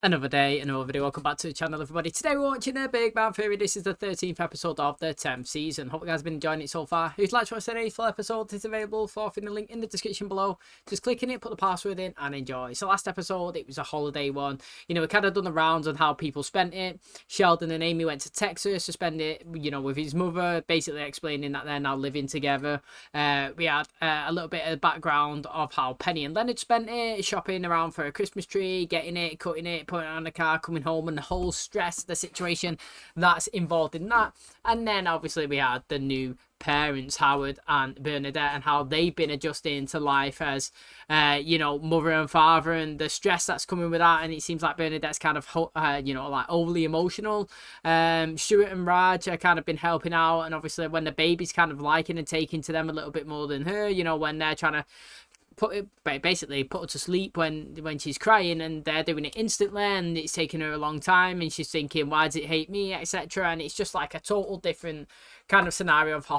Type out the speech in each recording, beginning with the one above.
Another day, another video. Welcome back to the channel, everybody. Today we're watching a Big Bang Theory. This is the 13th episode of the 10th season. Hope you guys have been enjoying it so far. If you'd like to watch any full episode, it's available for in the link in the description below. Just click in it, put the password in, and enjoy. So last episode, it was a holiday one. You know, we kind of done the rounds on how people spent it. Sheldon and Amy went to Texas to spend it, you know, with his mother, basically explaining that they're now living together. We had a little bit of background of how Penny and Leonard spent it, shopping around for a Christmas tree, getting it, cutting it, putting it on the car, coming home, and the whole stress, the situation that's involved in that. And then obviously we had the new parents, Howard and Bernadette, and how they've been adjusting to life as you know, mother and father, and the stress that's coming with that. And it seems like Bernadette's kind of you know, like overly emotional. Stuart and Raj are kind of been helping out, and obviously when the baby's kind of liking and taking to them a little bit more than her, you know, when they're trying to basically put her to sleep when she's crying, and they're doing it instantly, and it's taking her a long time, and she's thinking, why does it hate me, etc. And it's just like a total different kind of scenario of how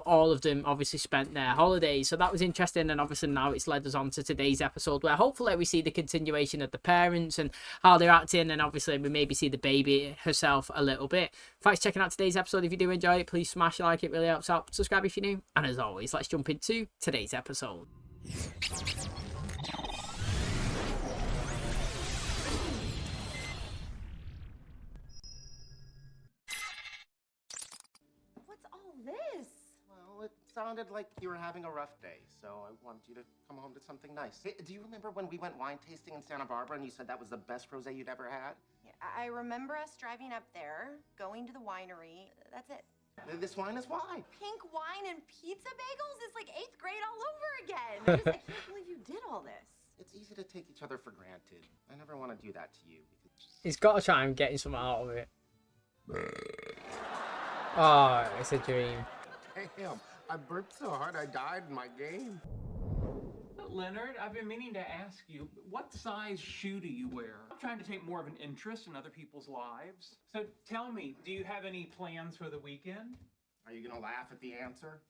all of them obviously spent their holidays. So that was interesting, and obviously now it's led us on to today's episode, where hopefully we see the continuation of the parents and how they're acting, and obviously we maybe see the baby herself a little bit. Thanks for checking out today's episode. If you do enjoy it, please smash a like, it really helps out. Subscribe if you're new, and as always, let's jump into today's episode. What's all this? Well, it sounded like you were having a rough day, so I wanted you to come home to something nice. Hey, do you remember when we went wine tasting in Santa Barbara and you said that was the best rosé you'd ever had? Yeah, I remember us driving up there, going to the winery. That's it. This wine is why. Pink wine and pizza bagels is like 8th grade all over again. I can't believe you did all this. It's easy to take each other for granted. I never want to do that to you. He's got to try and get something out of it. Oh, it's a dream. Damn, I burped so hard I died in my game. Leonard, I've been meaning to ask you, what size shoe do you wear? I'm trying to take more of an interest in other people's lives. So tell me, do you have any plans for the weekend? Are you gonna laugh at the answer?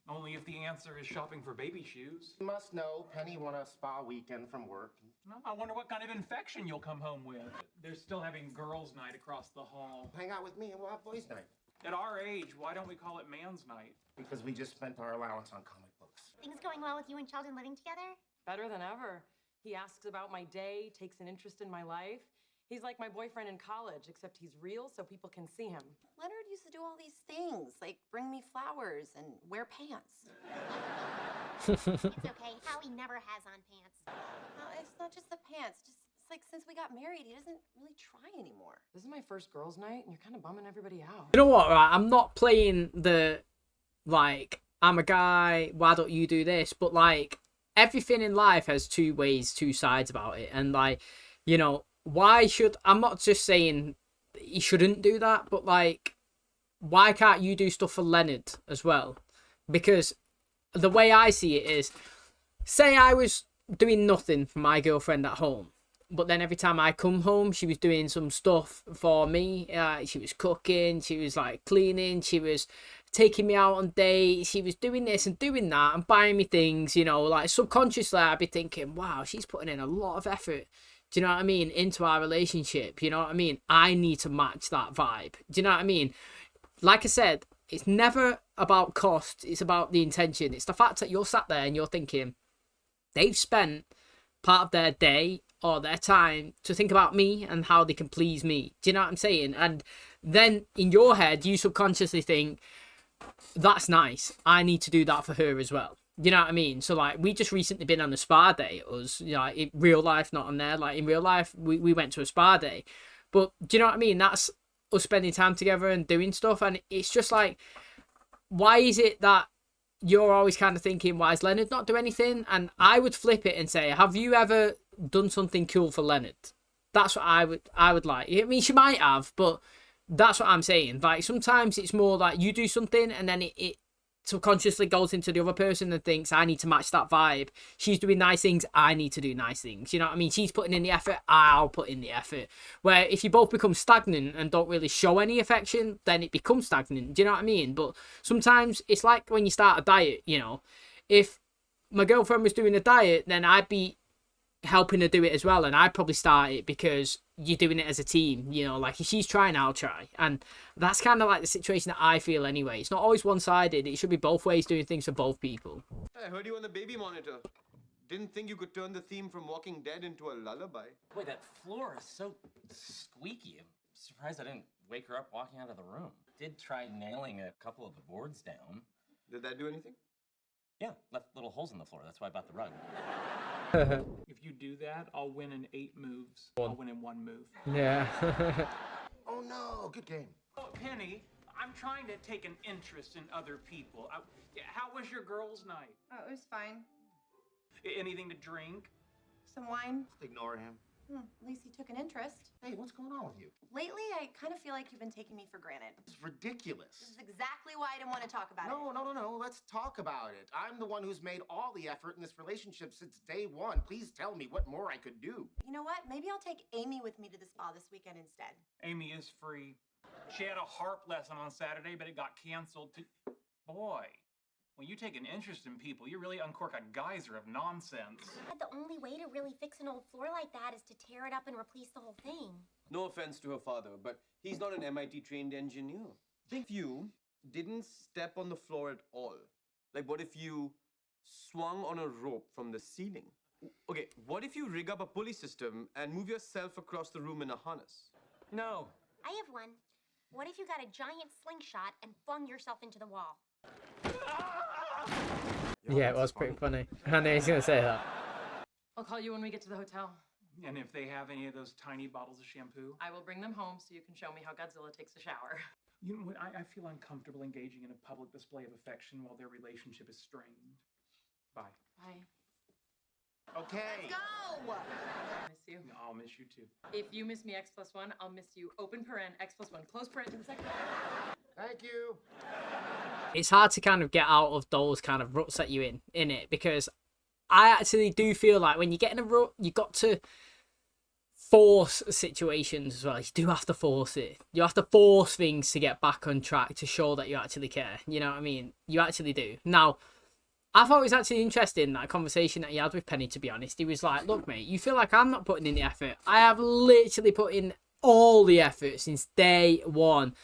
Only if the answer is shopping for baby shoes. You must know Penny won a spa weekend from work. No, I wonder what kind of infection you'll come home with. They're still having girls' night across the hall. Hang out with me and we'll have boys' night. At our age, why don't we call it man's night? Because we just spent our allowance on comic books. Things going well with you and Sheldon living together? Better than ever. He asks about my day, takes an interest in my life. He's like my boyfriend in college, except he's real so people can see him. Leonard used to do all these things, like bring me flowers and wear pants. It's okay. Howie never has on pants. No, it's not just the pants. It's like since we got married, he doesn't really try anymore. This is my first girls' night, and you're kind of bumming everybody out. You know what, right? I'm not playing the, like, I'm a guy, why don't you do this? But, like, everything in life has two ways, two sides about it. And, like, you know, why should... I'm not just saying he shouldn't do that, but, like, why can't you do stuff for Leonard as well? Because the way I see it is, say I was doing nothing for my girlfriend at home, but then every time I come home, she was doing some stuff for me. She was cooking, she was like cleaning, she was taking me out on dates, she was doing this and doing that and buying me things, you know, like subconsciously I'd be thinking, wow, she's putting in a lot of effort, do you know what I mean, into our relationship, you know what I mean? I need to match that vibe, do you know what I mean? Like I said, it's never about cost, it's about the intention. It's the fact that you're sat there and you're thinking, they've spent part of their day or their time to think about me and how they can please me. Do you know what I'm saying? And then in your head, you subconsciously think, that's nice. I need to do that for her as well. You know what I mean? So, like, we just recently been on a spa day. Us, you know, in real life, not on there. Like, in real life, we went to a spa day. But do you know what I mean? That's us spending time together and doing stuff. And it's just like, why is it that you're always kind of thinking, why is Leonard not do anything? And I would flip it and say, have you ever done something cool for Leonard? That's what I would like. I mean, she might have, but that's what I'm saying. Like, sometimes it's more like you do something and then it subconsciously goes into the other person and thinks, I need to match that vibe. She's doing nice things, I need to do nice things. You know what I mean? She's putting in the effort, I'll put in the effort. Where if you both become stagnant and don't really show any affection, then it becomes stagnant. Do you know what I mean? But sometimes it's like when you start a diet, you know. If my girlfriend was doing a diet, then I'd be helping her do it as well, and I'd probably start it because you're doing it as a team, you know, like if she's trying, I'll try. And that's kind of like the situation that I feel anyway. It's not always one-sided. It should be both ways, doing things for both people. I heard you on the baby monitor. Didn't think you could turn the theme from Walking Dead into a lullaby. Wait, that floor is so squeaky. I'm surprised I didn't wake her up walking out of the room. Did try nailing a couple of the boards down. Did that do anything? Yeah, left little holes in the floor. That's why I bought the rug. If you do that, I'll win in 8 moves. I'll win in 1 move. Yeah. Oh no, good game. Oh, Penny, I'm trying to take an interest in other people. How was your girls' night? Oh, it was fine. Anything to drink? Some wine. Just ignore him. At least he took an interest. Hey, what's going on with you? Lately, I kind of feel like you've been taking me for granted. It's ridiculous. This is exactly why I didn't want to talk about it. No. Let's talk about it. I'm the one who's made all the effort in this relationship since day one. Please tell me what more I could do. You know what? Maybe I'll take Amy with me to the spa this weekend instead. Amy is free. She had a harp lesson on Saturday, but it got canceled. Boy, when you take an interest in people, you really uncork a geyser of nonsense. But the only way to really fix an old floor like that is to tear it up and replace the whole thing. No offense to her father, but he's not an MIT-trained engineer. Think you didn't step on the floor at all. Like, what if you swung on a rope from the ceiling? Okay, what if you rig up a pulley system and move yourself across the room in a harness? No. I have one. What if you got a giant slingshot and flung yourself into the wall? Yeah, it was pretty funny. I knew he was going to say that. I'll call you when we get to the hotel. And if they have any of those tiny bottles of shampoo? I will bring them home so you can show me how Godzilla takes a shower. You know what? I feel uncomfortable engaging in a public display of affection while their relationship is strained. Bye. Bye. Okay. Go! Miss you. I'll miss you too. If you miss me X+1, I'll miss you open paren X+1 close paren to the second. Thank you. It's hard to kind of get out of those kind of ruts that you're in it, because I actually do feel like when you get in a rut, you got to force situations as well. You do have to force it. You have to force things to get back on track to show that you actually care. You know what I mean? You actually do. Now, I thought it was actually interesting, that conversation that he had with Penny, to be honest. He was like, look, mate, you feel like I'm not putting in the effort. I have literally put in all the effort since day one.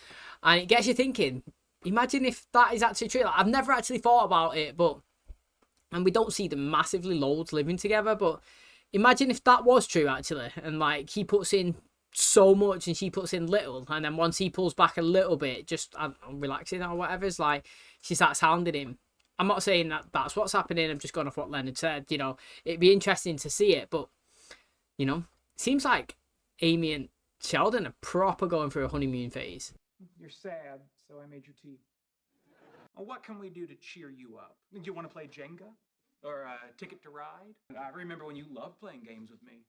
And it gets you thinking, imagine if that is actually true. Like, I've never actually thought about it, but, and we don't see them massively loads living together, but imagine if that was true, actually. And, like, he puts in so much and she puts in little. And then once he pulls back a little bit, just relaxing or whatever, it's like she starts hounding him. I'm not saying that that's what's happening. I'm just going off what Leonard said. You know, it'd be interesting to see it. But, you know, it seems like Amy and Sheldon are proper going through a honeymoon phase. You're sad, so I made your tea. Well, what can we do to cheer you up? Do you want to play Jenga? Or Ticket to Ride? I remember when you loved playing games with me.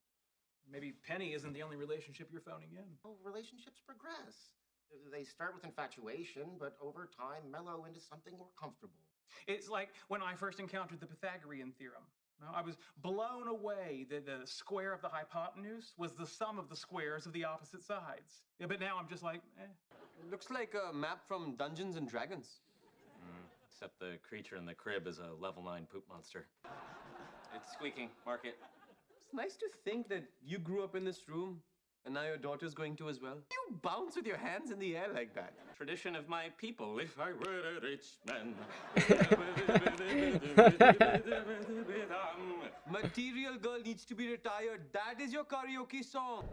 Maybe Penny isn't the only relationship you're phoning in. Well, relationships progress. They start with infatuation, but over time mellow into something more comfortable. It's like when I first encountered the Pythagorean theorem. I was blown away that the square of the hypotenuse was the sum of the squares of the opposite sides. Yeah, but now I'm just like, eh. It looks like a map from Dungeons and Dragons. Except the creature in the crib is a level 9 poop monster. It's squeaking. Mark it. It's nice to think that you grew up in this room, and now your daughter's going to as well. You bounce with your hands in the air like that. Tradition of my people. If I were a rich man. Material Girl needs to be retired. That is your karaoke song.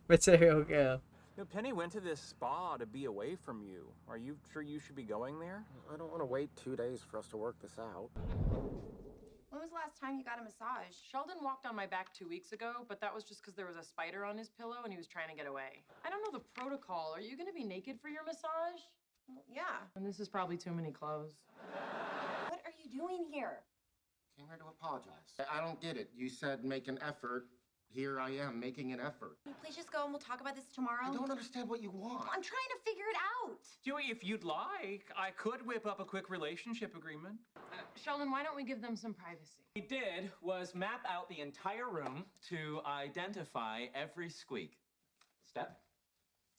Material Girl. You know, Penny went to this spa to be away from you. Are you sure you should be going there? I don't want to wait 2 days for us to work this out. When was the last time you got a massage? Sheldon walked on my back 2 weeks ago, but that was just because there was a spider on his pillow and he was trying to get away. I don't know the protocol. Are you going to be naked for your massage? Well, yeah. And this is probably too many clothes. What are you doing here? Came here to apologize. I don't get it. You said make an effort. Here I am making an effort. Can you please just go and we'll talk about this tomorrow? I don't understand what you want. I'm trying to figure it out. Joey, if you'd like, I could whip up a quick relationship agreement. Sheldon, why don't we give them some privacy? What we did was map out the entire room to identify every squeak. Step.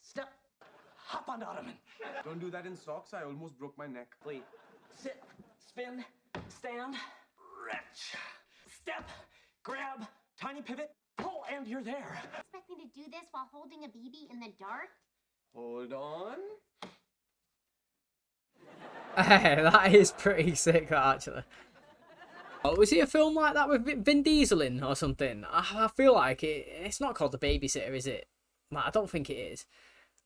Step. Hop on the ottoman. Don't do that in socks. I almost broke my neck. Please. Sit. Spin. Stand. Stretch. Step. grab, tiny pivot, pull, and you're there. Expect me to do this while holding a baby in the dark? Hold on. Hey, that is pretty sick, actually. Oh, was it a film like that with Vin Diesel in or something? I feel like it's not called The Babysitter, is it? Like, I don't think it is.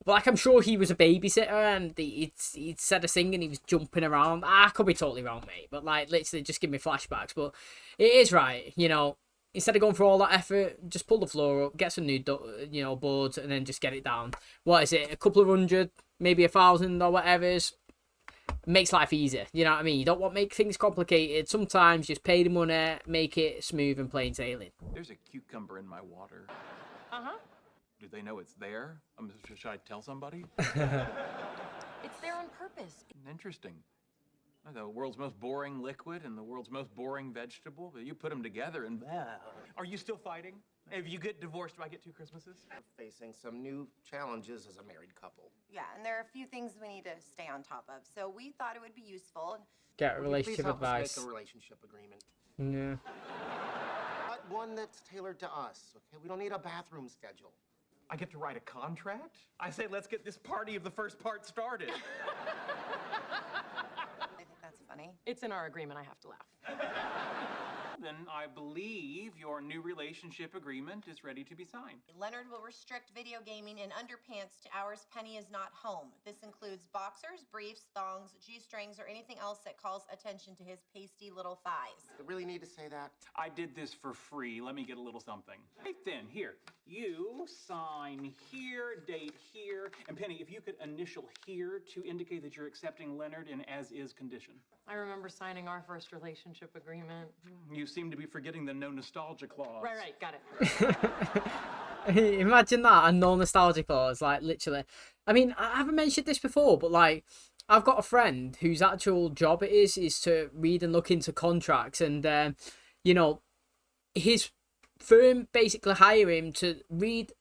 But like, I'm sure he was a babysitter and he'd said a thing and he was jumping around. I could be totally wrong, mate. But like, literally, just give me flashbacks. But it is right, you know. Instead of going for all that effort, just pull the floor up, get some new, you know, boards, and then just get it down. What is it? A couple of hundred, maybe 1,000 or whatever it is. Makes life easier. You know what I mean? You don't want to make things complicated. Sometimes just pay the money, make it smooth and plain sailing. There's a cucumber in my water. Uh-huh. Do they know it's there? Should I tell somebody? It's there on purpose. Interesting. The world's most boring liquid and the world's most boring vegetable. You put them together and... Are you still fighting? If you get divorced, do I get 2 Christmases? We're facing some new challenges as a married couple. Yeah, and there are a few things we need to stay on top of. So we thought it would be useful. Get Would you relationship please help us advice. make a relationship agreement. Yeah. But one that's tailored to us, okay? We don't need a bathroom schedule. I get to write a contract? I say, let's get this party of the first part started. I think that's funny. It's in our agreement. I have to laugh. Then I believe your new relationship agreement is ready to be signed. Leonard will restrict video gaming in underpants to hours Penny is not home. This includes boxers, briefs, thongs, G-strings, or anything else that calls attention to his pasty little thighs. I really need to say that. I did this for free. Let me get a little something. Right then, here. You sign here, date here. And Penny, if you could initial here to indicate that you're accepting Leonard in as-is condition. I remember signing our first relationship agreement. You seem to be forgetting the no nostalgia clause. Right, got it. Imagine that, a no nostalgia clause, like literally. I mean, I haven't mentioned this before, but like, I've got a friend whose actual job it is to read and look into contracts, and you know, his firm basically hire him to read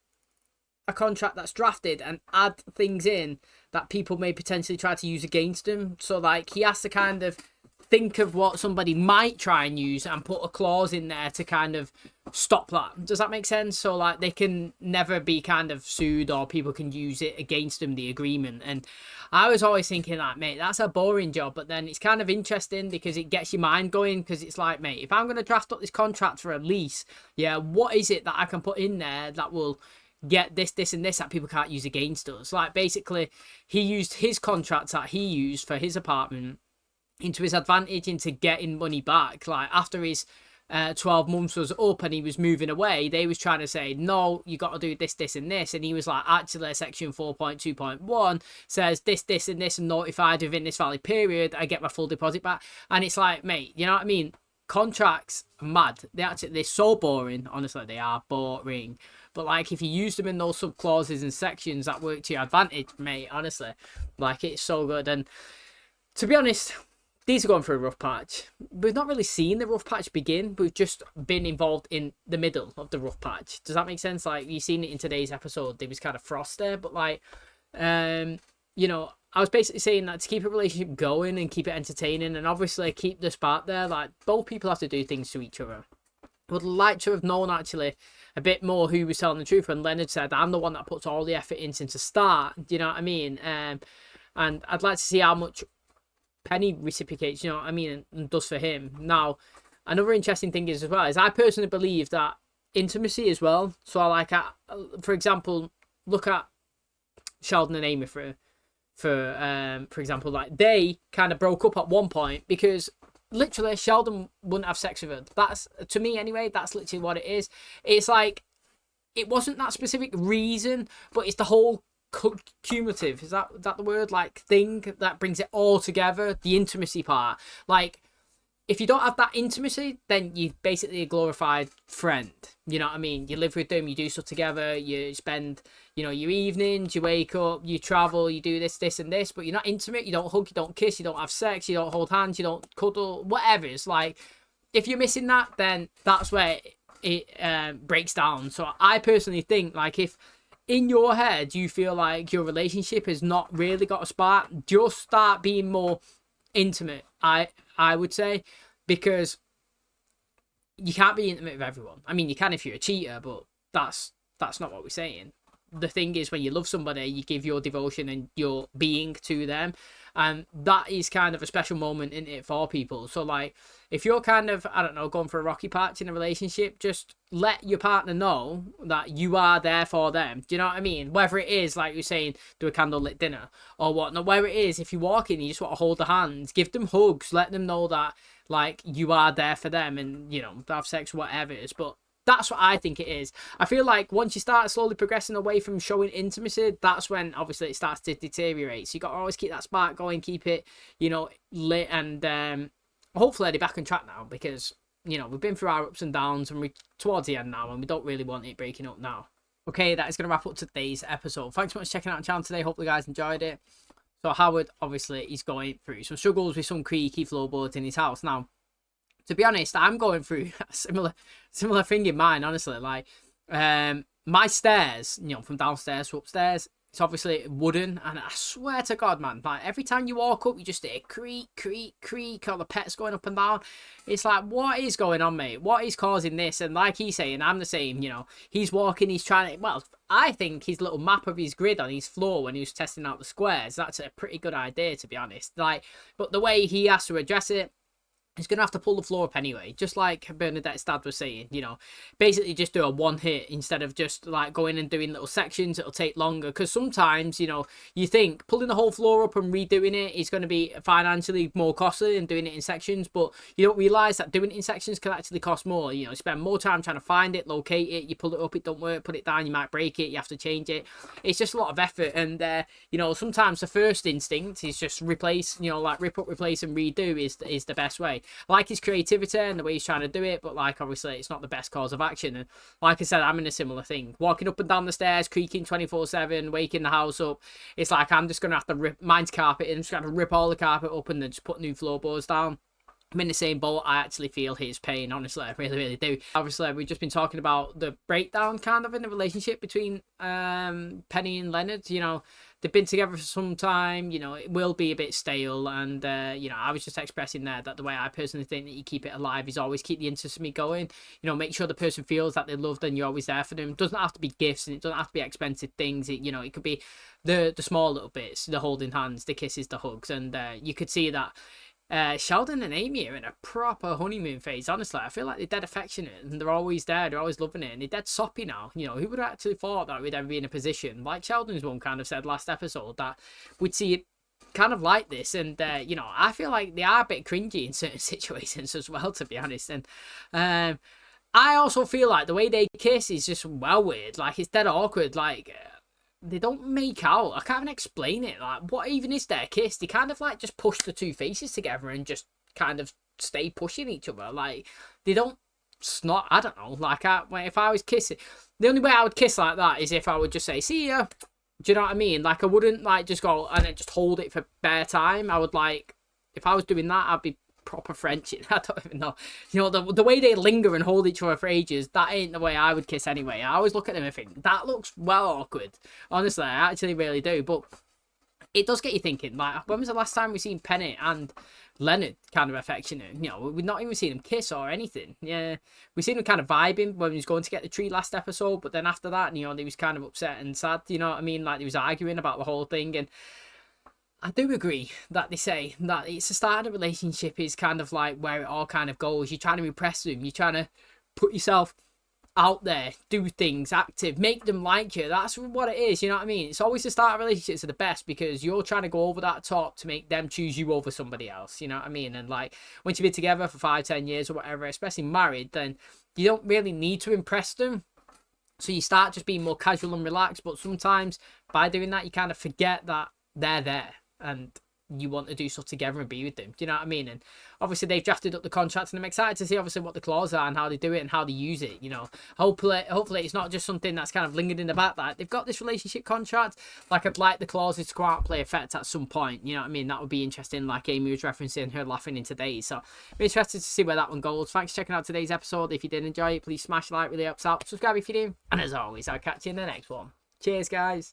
a contract that's drafted and add things in that people may potentially try to use against him. So like, he has to kind of think of what somebody might try and use and put a clause in there to kind of stop that. Does that make sense? So like, they can never be kind of sued or people can use it against them, the agreement. And I was always thinking like, mate, that's a boring job, but then it's kind of interesting because it gets your mind going, because it's like, mate, if I'm going to draft up this contract for a lease, yeah, what is it that I can put in there that will get this, this, and this that people can't use against us? Like, basically, he used his contracts that he used for his apartment into his advantage, into getting money back. Like, after his 12 months was up and he was moving away, they was trying to say, no, you got to do this, this, and this. And he was like, actually, section 4.2.1 says this, this, and this, and notified within this valid period, I get my full deposit back. And it's like, mate, you know what I mean? Contracts are mad. They're so boring. Honestly, they are boring. But like, if you use them in those sub clauses and sections that work to your advantage, mate, honestly, like, it's so good. And to be honest, these are going through a rough patch. We've not really seen the rough patch begin. We've just been involved in the middle of the rough patch. Does that make sense? Like, you've seen it in today's episode. There was kind of frost there, but like, you know, I was basically saying that to keep a relationship going and keep it entertaining, and obviously keep the spark there, like, both people have to do things to each other. Would like to have known actually a bit more who was telling the truth when Leonard said, I'm the one that puts all the effort in since the start. Do you know what I mean? And I'd like to see how much Penny reciprocates, you know what I mean, and does for him. Now, another interesting thing is as well, is I personally believe that intimacy as well. So I like, for example, look at Sheldon and Amy for example, like, they kind of broke up at one point because literally Sheldon wouldn't have sex with her. That's, to me anyway, that's literally what it is. It's like, it wasn't that specific reason, but it's the whole cumulative, is that the word, like, thing that brings it all together, the intimacy part. Like, if you don't have that intimacy, then you're basically a glorified friend. You know what I mean? You live with them, you do stuff together, you spend, you know, your evenings, you wake up, you travel, you do this, this, and this, but you're not intimate, you don't hug, you don't kiss, you don't have sex, you don't hold hands, you don't cuddle, whatever. It's like, if you're missing that, then that's where it breaks down. So I personally think, like, if in your head you feel like your relationship has not really got a spark, just start being more intimate, I would say, because you can't be intimate with everyone. I mean, you can if you're a cheater, but that's not what we're saying. The thing is, when you love somebody, you give your devotion and your being to them, and that is kind of a special moment in it for people. So like, if you're kind of, I don't know, going for a rocky patch in a relationship, just let your partner know that you are there for them. Do you know what I mean? Whether it is, like you're saying, do a candlelit dinner or whatnot, where it is, if you walk in, you just want to hold their hands, give them hugs, let them know that, like, you are there for them, and, you know, have sex, whatever it is. But that's what I think it is. I feel like once you start slowly progressing away from showing intimacy, that's when obviously it starts to deteriorate. So you got to always keep that spark going, keep it, you know, lit, and hopefully they're back on track now, because, you know, we've been through our ups and downs, and we're towards the end now, and we don't really want it breaking up now. Okay, that is going to wrap up today's episode. Thanks so much for checking out the channel today. Hopefully you guys enjoyed it. So Howard, obviously, he's going through some struggles with some creaky floorboards in his house. Now, to be honest, I'm going through a similar thing in mine, honestly. Like, my stairs, you know, from downstairs to upstairs, it's obviously wooden, and I swear to God, man, like, every time you walk up, you just hear creak, creak, creak, all the pets going up and down. It's like, what is going on, mate? What is causing this? And like he's saying, I'm the same, you know, he's walking, he's trying to, well, I think his little map of his grid on his floor when he was testing out the squares, that's a pretty good idea, to be honest. Like, but the way he has to address it, he's going to have to pull the floor up anyway, just like Bernadette's dad was saying, you know, basically just do a one hit instead of just like going and doing little sections. It'll take longer, because sometimes, you know, you think pulling the whole floor up and redoing it is going to be financially more costly than doing it in sections, but you don't realize that doing it in sections can actually cost more. You know, spend more time trying to find it, locate it, you pull it up, it don't work, put it down, you might break it, you have to change it. It's just a lot of effort, and you know, sometimes the first instinct is just replace, you know, like rip up, replace and redo is the best way. I like his creativity and the way he's trying to do it, but like, obviously it's not the best course of action. And like I said, I'm in a similar thing, walking up and down the stairs, creaking 24/7, waking the house up. It's like, I'm just gonna have to rip, mine's carpet, and I'm just gonna rip all the carpet up and then just put new floorboards down. I'm in the same boat. I actually feel his pain, honestly. I really do. Obviously, we've just been talking about the breakdown kind of in the relationship between Penny and Leonard. You know, they've been together for some time. You know, it will be a bit stale. And, you know, I was just expressing there that the way I personally think that you keep it alive is always keep the intimacy going. You know, make sure the person feels that they're loved and you're always there for them. It doesn't have to be gifts, and it doesn't have to be expensive things. It, you know, it could be the small little bits, the holding hands, the kisses, the hugs. And you could see that Sheldon and Amy are in a proper honeymoon phase. Honestly, I feel like they're dead affectionate, and they're always there, they're always loving it, and they're dead soppy now. You know, who would have actually thought that we'd ever be in a position, like Sheldon's one kind of said last episode, that we'd see it kind of like this. And you know, I feel like they are a bit cringy in certain situations as well, to be honest. And I also feel like the way they kiss is just well weird. Like, it's dead awkward. Like, they don't make out. I can't even explain it. Like, what even is their kiss? They kind of like just push the two faces together and just kind of stay pushing each other. Like, they don't snot. I don't know. Like, if I was kissing, the only way I would kiss like that is if I would just say, see ya. Do you know what I mean? Like, I wouldn't like just go and then just hold it for bare time. I would like, if I was doing that, I'd be proper Frenching. I don't even know. You know, the way they linger and hold each other for ages, that ain't the way I would kiss anyway. I always look at them and think, that looks well awkward. Honestly, I actually really do. But it does get you thinking, like, when was the last time we seen Penny and Leonard kind of affectionate? You know, we've not even seen them kiss or anything. Yeah, we've seen them kind of vibing when he was going to get the tree last episode, but then after that, you know, they was kind of upset and sad. You know what I mean? Like, they was arguing about the whole thing. And I do agree that they say that it's the start of a relationship is kind of like where it all kind of goes. You're trying to impress them. You're trying to put yourself out there, do things, active, make them like you. That's what it is, you know what I mean? It's always the start of relationships are the best, because you're trying to go over that top to make them choose you over somebody else, you know what I mean? And like, once you've been together for 5-10 years or whatever, especially married, then you don't really need to impress them. So you start just being more casual and relaxed, but sometimes by doing that, you kind of forget that they're there and you want to do stuff together and be with them. Do you know what I mean? And obviously they've drafted up the contract, and I'm excited to see obviously what the clauses are and how they do it and how they use it. You know, hopefully it's not just something that's kind of lingered in the back. That they've got this relationship contract. Like, I'd like the clauses to go out and play effect at some point. You know what I mean? That would be interesting. Like Amy was referencing her laughing in today's. So I'm interested to see where that one goes. Thanks for checking out today's episode. If you did enjoy it, please smash like, really helps out. Subscribe if you do. And as always, I'll catch you in the next one. Cheers, guys.